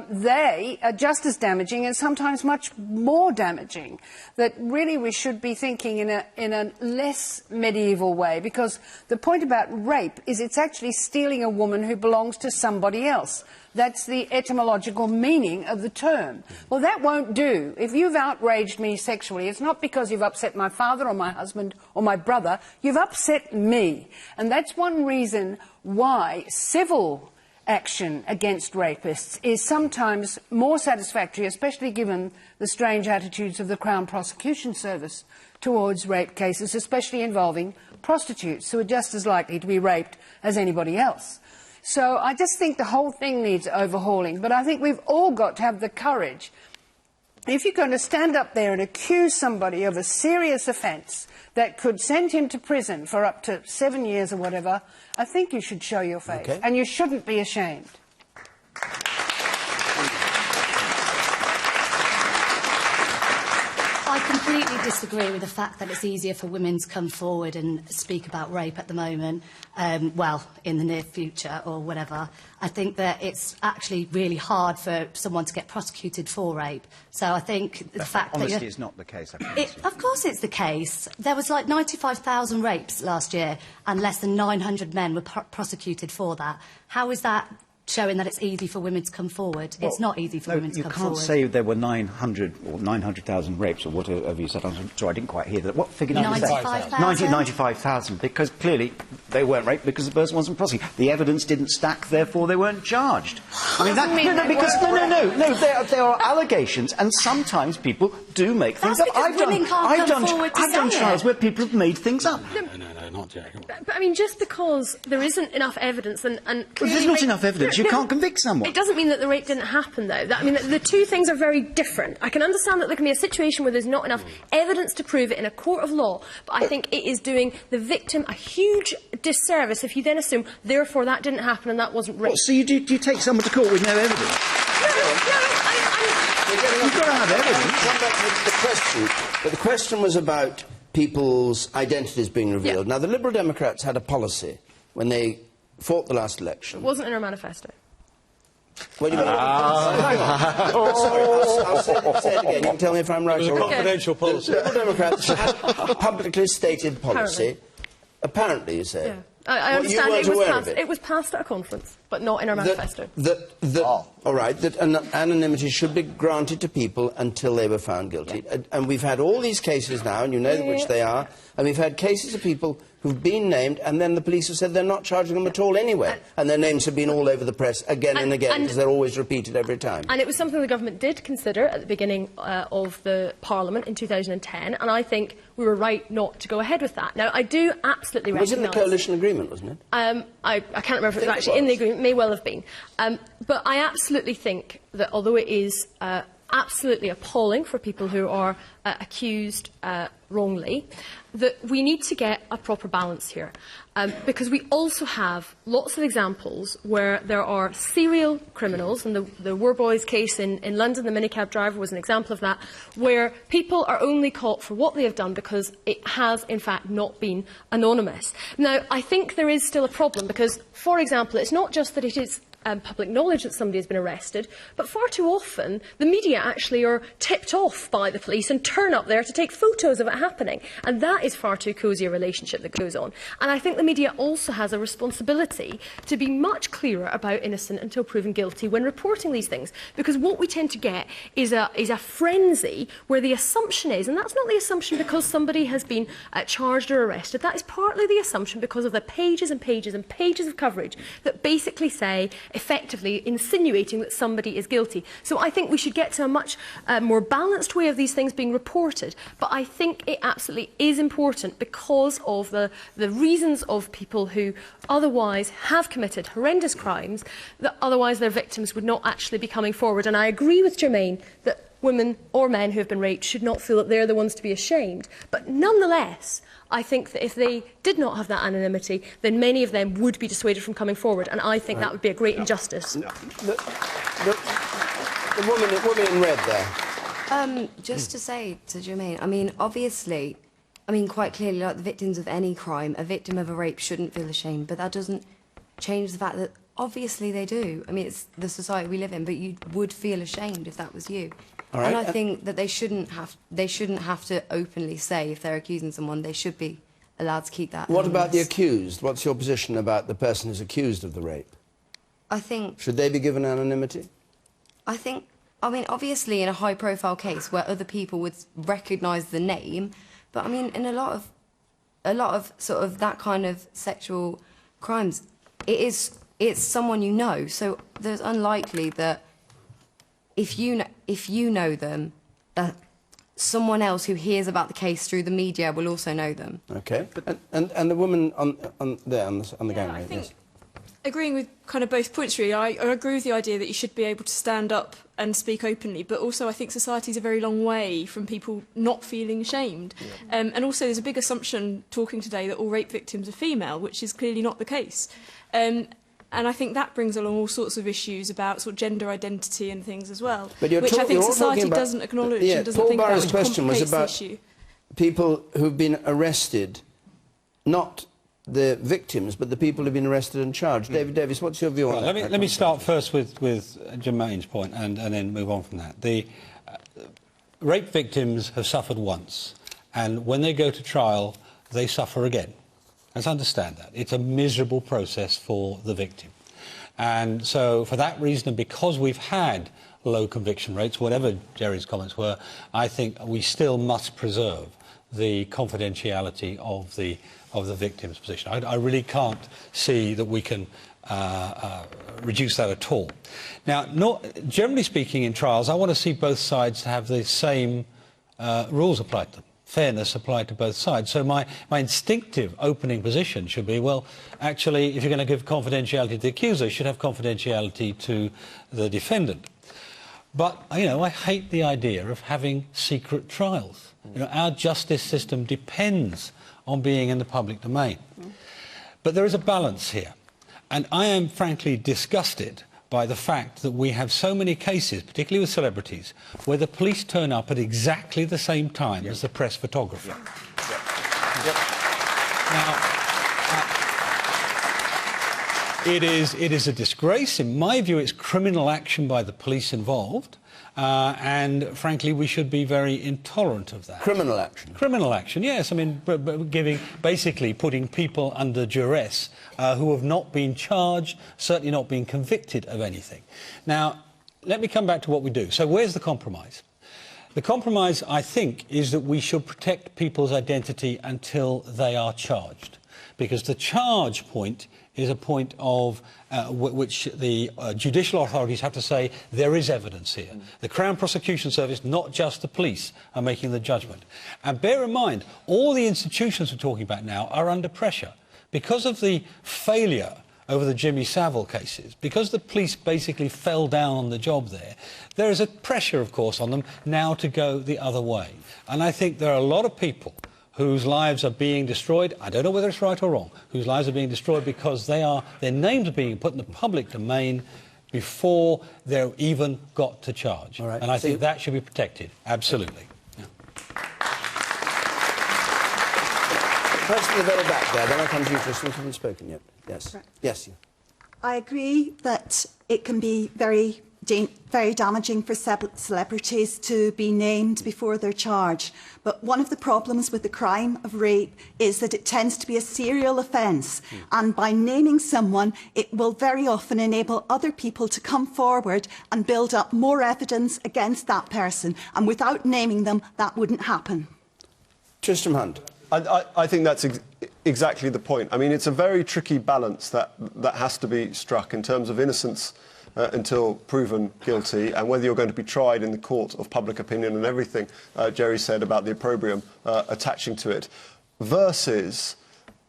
they are just as damaging and sometimes much more damaging. That really we should be thinking in a less medieval way, because the point about rape is it's actually stealing a woman who belongs to somebody else. That's the etymological meaning of the term. Well, that won't do. If you've outraged me sexually, it's not because you've upset my father or my husband or my brother. You've upset me. And that's one reason why civil action against rapists is sometimes more satisfactory, especially given the strange attitudes of the Crown Prosecution Service towards rape cases, especially involving prostitutes, who are just as likely to be raped as anybody else. So I just think the whole thing needs overhauling. But I think we've all got to have the courage. If you're going to stand up there and accuse somebody of a serious offence that could send him to prison for up to 7 years or whatever, I think you should show your face. Okay. And you shouldn't be ashamed. I completely disagree with the fact that it's easier for women to come forward and speak about rape at the moment, well, in the near future or whatever. I think that it's actually really hard for someone to get prosecuted for rape. So I think the fact that... Honestly, it's not the case. Of course it's the case. There was like 95,000 rapes last year and less than 900 men were prosecuted for that. How is that showing that it's easy for women to come forward? Well, it's not easy for women to come forward. You can't say there were 900 or 900,000 rapes or whatever you said. I'm sorry, I didn't quite hear that. What figure did you say? 95,000. 95,000, because clearly they weren't raped because the person wasn't prosecuted. The evidence didn't stack, therefore they weren't charged. I mean, there are allegations, and sometimes people do make things up. I've done trials where people have made things up. Not Jack. But I mean, just because there isn't enough evidence and clearly there's not enough evidence, you can't convict someone. It doesn't mean that the rape didn't happen, though. I mean, the two things are very different. I can understand that there can be a situation where there's not enough evidence to prove it in a court of law, but I think it is doing the victim a huge disservice if you then assume, therefore, that didn't happen and that wasn't rape. So you take someone to court with no evidence? You've got to have evidence. Come back to the question. But the question was about people's identities being revealed. Now, the Liberal Democrats had a policy when they fought the last election. It wasn't in our manifesto. Well, hang on. Sorry, I'll say it again. You can tell me if I'm right or wrong. Confidential policy. The Liberal Democrats had a publicly stated policy. Apparently, you say. Yeah. I understand it was passed at a conference, but not in our manifesto. All right, that anonymity should be granted to people until they were found guilty. Yeah. And we've had all these cases now, and you know which they are, and we've had cases of people who've been named, and then the police have said they're not charging them at all anyway, and their names have been all over the press again and again, because they're always repeated every time. And it was something the government did consider at the beginning of the Parliament in 2010, and I think we were right not to go ahead with that. Now, I do absolutely recognise... It was in the coalition agreement, wasn't it? I can't remember if it was actually in the agreement, may well have been. But I absolutely think that although it is absolutely appalling for people who are accused wrongly, that we need to get a proper balance here. Because we also have lots of examples where there are serial criminals, and the Worboys case in London, the minicab driver was an example of that, where people are only caught for what they have done because it has, in fact, not been anonymous. Now, I think there is still a problem because, for example, it's not just that it is public knowledge that somebody has been arrested, but far too often the media actually are tipped off by the police and turn up there to take photos of it happening. And that is far too cosy a relationship that goes on. And I think the media also has a responsibility to be much clearer about innocent until proven guilty when reporting these things. Because what we tend to get is a frenzy where the assumption is, and that's not the assumption because somebody has been charged or arrested, that is partly the assumption because of the pages and pages and pages of coverage that basically say, effectively insinuating that somebody is guilty. So I think we should get to a much more balanced way of these things being reported. But I think it absolutely is important because of the reasons of people who otherwise have committed horrendous crimes, that otherwise their victims would not actually be coming forward. And I agree with Jermaine that women or men who have been raped should not feel that they're the ones to be ashamed. But nonetheless, I think that if they did not have that anonymity, then many of them would be dissuaded from coming forward, and I think that would be a great injustice. The woman in red there. Just to say to Jermaine, I mean, obviously, quite clearly, like the victims of any crime, a victim of a rape shouldn't feel ashamed, but that doesn't change the fact that obviously they do. I mean, it's the society we live in, but you would feel ashamed if that was you. Right. And I think that they shouldn't have to openly say if they're accusing someone. They should be allowed to keep that. What about the accused? What's your position about the person who's accused of the rape? I think... Should they be given anonymity? I mean, obviously in a high-profile case where other people would recognise the name, but I mean, in a lot of sort of that kind of sexual crimes, it's someone you know. So there's unlikely that if you know them, someone else who hears about the case through the media will also know them. Okay. And the woman on the gangway. I think, agreeing with kind of both points, really, I agree with the idea that you should be able to stand up and speak openly, but also I think society's a very long way from people not feeling ashamed. Yeah. And also there's a big assumption talking today that all rape victims are female, which is clearly not the case. And I think that brings along all sorts of issues about sort of gender identity and things as well, which I think society doesn't acknowledge and doesn't think about, which question was about the issue. People who've been arrested, not the victims, but the people who've been arrested and charged. David Davis, what's your view on that? Let me start first with Jermaine's point and then move on from that. The rape victims have suffered once, and when they go to trial, they suffer again. Let's understand that. It's a miserable process for the victim. And so for that reason, and because we've had low conviction rates, whatever Jerry's comments were, I think we still must preserve the confidentiality of the victim's position. I really can't see that we can reduce that at all. Now, generally speaking in trials, I want to see both sides to have the same rules applied to them. Fairness applied to both sides. So my instinctive opening position should be, well, actually, if you're going to give confidentiality to the accuser, you should have confidentiality to the defendant. But, you know, I hate the idea of having secret trials. You know, our justice system depends on being in the public domain. But there is a balance here. And I am frankly disgusted by the fact that we have so many cases, particularly with celebrities, where the police turn up at exactly the same time as the press photographer. Now, it is a disgrace. In my view, it's criminal action by the police involved. And frankly, we should be very intolerant of that. Criminal action? Criminal action, yes. I mean, basically putting people under duress who have not been charged, certainly not been convicted of anything. Now, let me come back to what we do. So where's the compromise? The compromise, I think, is that we should protect people's identity until they are charged. Because the charge point is a point of which the judicial authorities have to say there is evidence here. The Crown Prosecution Service, not just the police, are making the judgment. And bear in mind, all the institutions we're talking about now are under pressure. Because of the failure over the Jimmy Savile cases, because the police basically fell down on the job there is a pressure, of course, on them now to go the other way. And I think there are a lot of people whose lives are being destroyed, I don't know whether it's right or wrong, whose lives are being destroyed because their names are being put in the public domain before they're even got to charge. Right. And I think that should be protected, absolutely. Yeah. Person in the very back there, then I'll come to you, Tristan, you haven't spoken yet. Yes. Right. Yes. I agree that it can be very damaging for celebrities to be named before they're charged. But one of the problems with the crime of rape is that it tends to be a serial offence. And by naming someone, it will very often enable other people to come forward and build up more evidence against that person. And without naming them, that wouldn't happen. Tristram Hunt. I think that's exactly the point. I mean, it's a very tricky balance that has to be struck in terms of innocence until proven guilty, and whether you're going to be tried in the court of public opinion and everything Jerry said about the opprobrium attaching to it, versus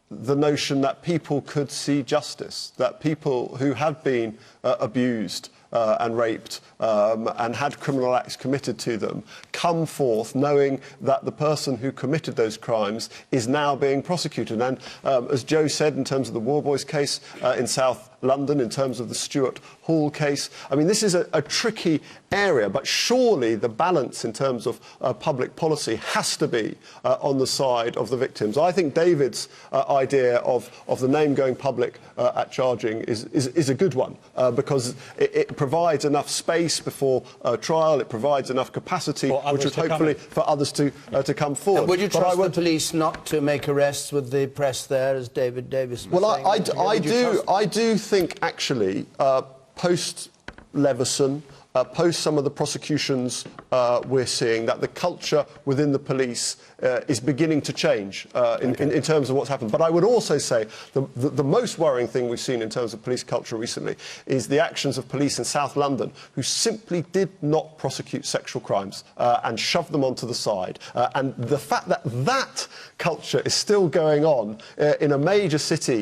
the notion that people could see justice, that people who have been abused and raped and had criminal acts committed to them come forth knowing that the person who committed those crimes is now being prosecuted. And as Joe said, in terms of the War Boys case in South London, in terms of the Stuart Hall case, I mean, this is a tricky area, but surely the balance in terms of public policy has to be on the side of the victims. I think David's idea of the name going public at charging is a good one, because it provides enough space before trial, it provides enough capacity, which would hopefully for others to come forward. And would you trust the police not to make arrests with the press there, as David Davis was saying? Well, I do think actually post-Leveson, post some of the prosecutions we're seeing, that the culture within the police is beginning to change in terms of what's happened. But I would also say the most worrying thing we've seen in terms of police culture recently is the actions of police in South London who simply did not prosecute sexual crimes and shoved them onto the side. And the fact that that culture is still going on in a major city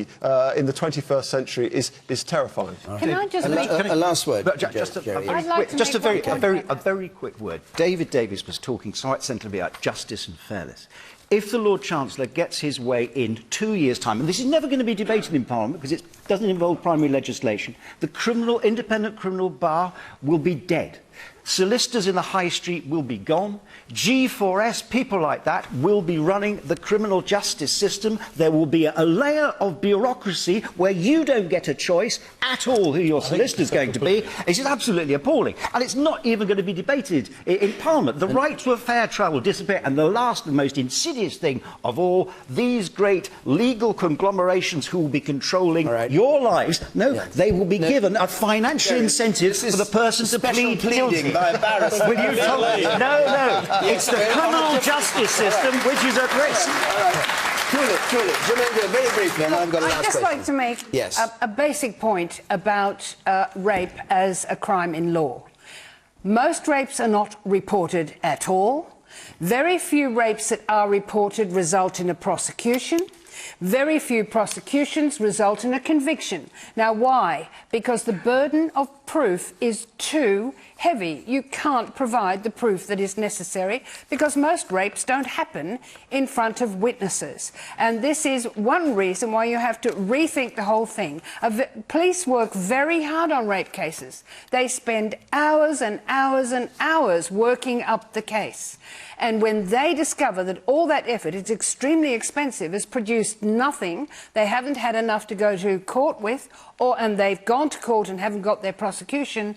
in the 21st century is terrifying. Can I just make a last word? Just a very quick word. David Davis was talking quite sensibly about justice and fairness. If the Lord Chancellor gets his way in 2 years' time, and this is never going to be debated in Parliament because it doesn't involve primary legislation, the independent criminal bar will be dead. Solicitors in the high street will be gone. G4S, people like that, will be running the criminal justice system. There will be a layer of bureaucracy where you don't get a choice at all who your solicitor is going to be. It's absolutely appalling. And it's not even going to be debated in Parliament. The right to a fair trial will disappear. And the last and most insidious thing of all, these great legal conglomerations who will be controlling your lives, they will be given a financial incentive for the person to plead guilty. By embarrassment. No. It's the criminal justice system which is at risk. Truly. Jamaica, very briefly, and I've got a last I'd just like to make a basic point about rape as a crime in law. Most rapes are not reported at all. Very few rapes that are reported result in a prosecution. Very few prosecutions result in a conviction. Now, why? Because the burden of proof is too heavy. You can't provide the proof that is necessary because most rapes don't happen in front of witnesses. And this is one reason why you have to rethink the whole thing. Police work very hard on rape cases. They spend hours and hours and hours working up the case. And when they discover that all that effort is extremely expensive, has produced nothing, they haven't had enough to go to court with, and they've gone to court and haven't got their prosecution prosecution,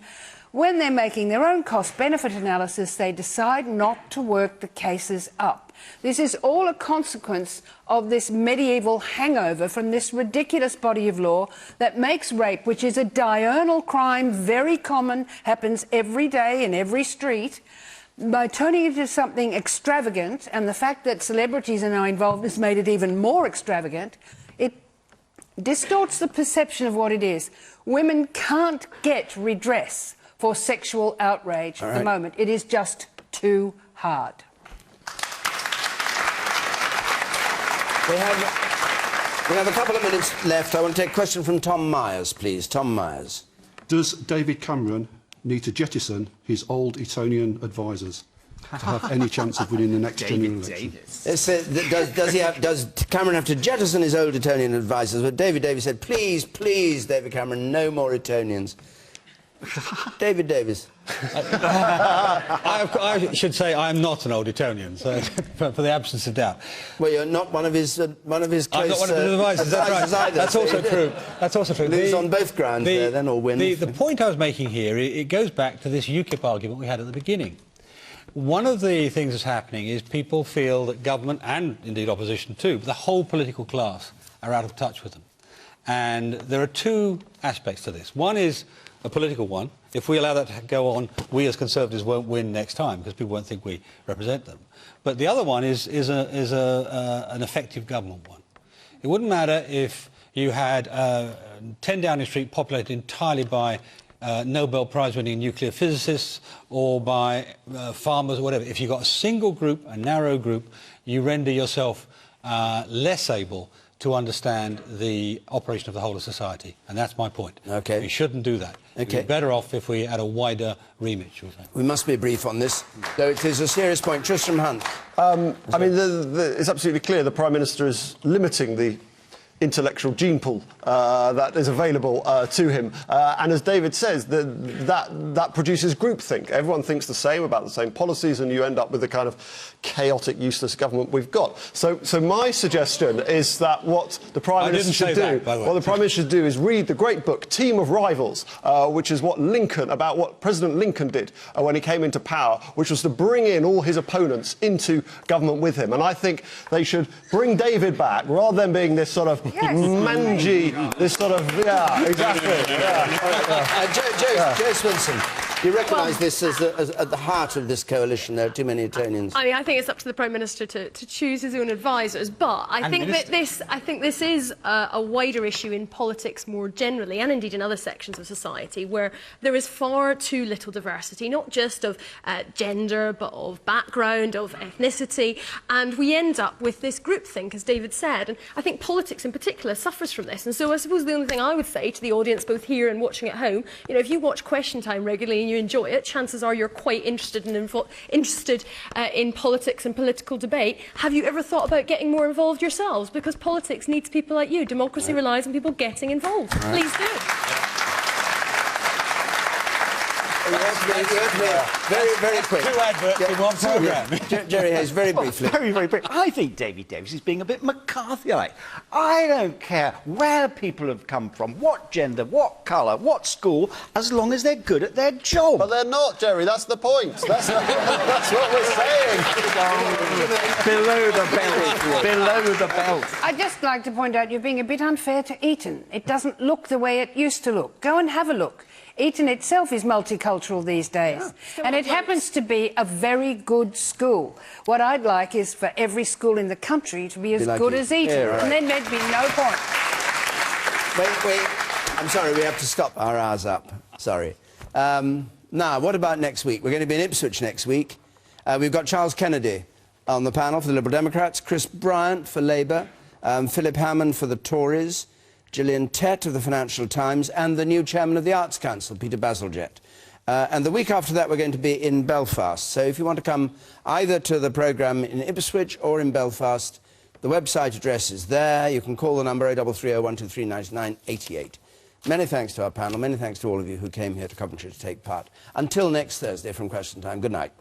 when they're making their own cost-benefit analysis, they decide not to work the cases up. This is all a consequence of this medieval hangover from this ridiculous body of law that makes rape, which is a diurnal crime, very common, happens every day in every street, by turning it into something extravagant, and the fact that celebrities are now involved has made it even more extravagant. It distorts the perception of what it is. Women can't get redress for sexual outrage at the moment. It is just too hard. We have a couple of minutes left. I want to take a question from Tom Myers, please. Tom Myers. Does David Cameron need to jettison his old Etonian advisers to have any chance of winning the next general election? Does Cameron have to jettison his old Etonian advisers? But David Davis said, please, please, David Cameron, no more Etonians. David Davis. I should say I'm not an old Etonian, so for the absence of doubt. Well, you're not one of his close I'm not one of his advisors. That's right. Either, that's also true. That's also true. Lose on both grounds there, then, or win. The point I was making here, it goes back to this UKIP argument we had at the beginning. One of the things that's happening is people feel that government, and indeed opposition too, but the whole political class are out of touch with them. And there are two aspects to this. One is a political one. If we allow that to go on, we as Conservatives won't win next time because people won't think we represent them. But the other one is an effective government one. It wouldn't matter if you had 10 Downing Street populated entirely by Nobel Prize-winning nuclear physicists or by farmers or whatever. If you've got a single group, a narrow group, you render yourself less able to understand the operation of the whole of society. And that's my point. Okay. We shouldn't do that. Okay. We'd be better off if we had a wider remit, shall we say. We must be brief on this, though it is a serious point. Tristram Hunt. I mean, it's absolutely clear the Prime Minister is limiting the intellectual gene pool that is available to him. And as David says, that produces groupthink. Everyone thinks the same about the same policies, and you end up with the kind of chaotic, useless government we've got. So my suggestion is that what the Prime Minister should do, what the Prime Minister should do is read the great book, Team of Rivals, which is what President Lincoln did when he came into power, which was to bring in all his opponents into government with him. And I think they should bring David back, rather than being this sort of mangy, this sort of, exactly. Joe Swinson, do you recognise this as at the heart of this coalition? There are too many Etonians. I mean, I think it's up to the Prime Minister to choose his own advisers, but I think this is a wider issue in politics more generally, and indeed in other sections of society, where there is far too little diversity, not just of gender, but of background, of ethnicity, and we end up with this groupthink, as David said, and I think politics in particular suffers from this. And so I suppose the only thing I would say to the audience, both here and watching at home, you know, if you watch Question Time regularly and you enjoy it, chances are you're quite interested in politics and political debate. Have you ever thought about getting more involved yourselves? Because politics needs people like you. Democracy relies on people getting involved. Please do. Very, very quick. Two adverts in one programme. Jerry Hayes, very briefly. Very, very briefly. I think David Davis is being a bit McCarthyite. I don't care where people have come from, what gender, what colour, what school, as long as they're good at their job. But they're not, Jerry. That's the point. That's what we're saying. Below the belt. Below the belt. I'd just like to point out you're being a bit unfair to Eton. It doesn't look the way it used to look. Go and have a look. Eton itself is multicultural these days, and it happens to be a very good school. What I'd like is for every school in the country to be as good as Eton, and then there'd be no point. Wait, I'm sorry, we have to stop. Our hour's up. Sorry. Now, what about next week? We're going to be in Ipswich next week. We've got Charles Kennedy on the panel for the Liberal Democrats, Chris Bryant for Labour, Philip Hammond for the Tories, Gillian Tett of the Financial Times, and the new chairman of the Arts Council, Peter Bazalgette. And the week after that, we're going to be in Belfast. So if you want to come either to the programme in Ipswich or in Belfast, the website address is there. You can call the number 0330 123 9988. Many thanks to our panel. Many thanks to all of you who came here to Coventry to take part. Until next Thursday from Question Time, good night.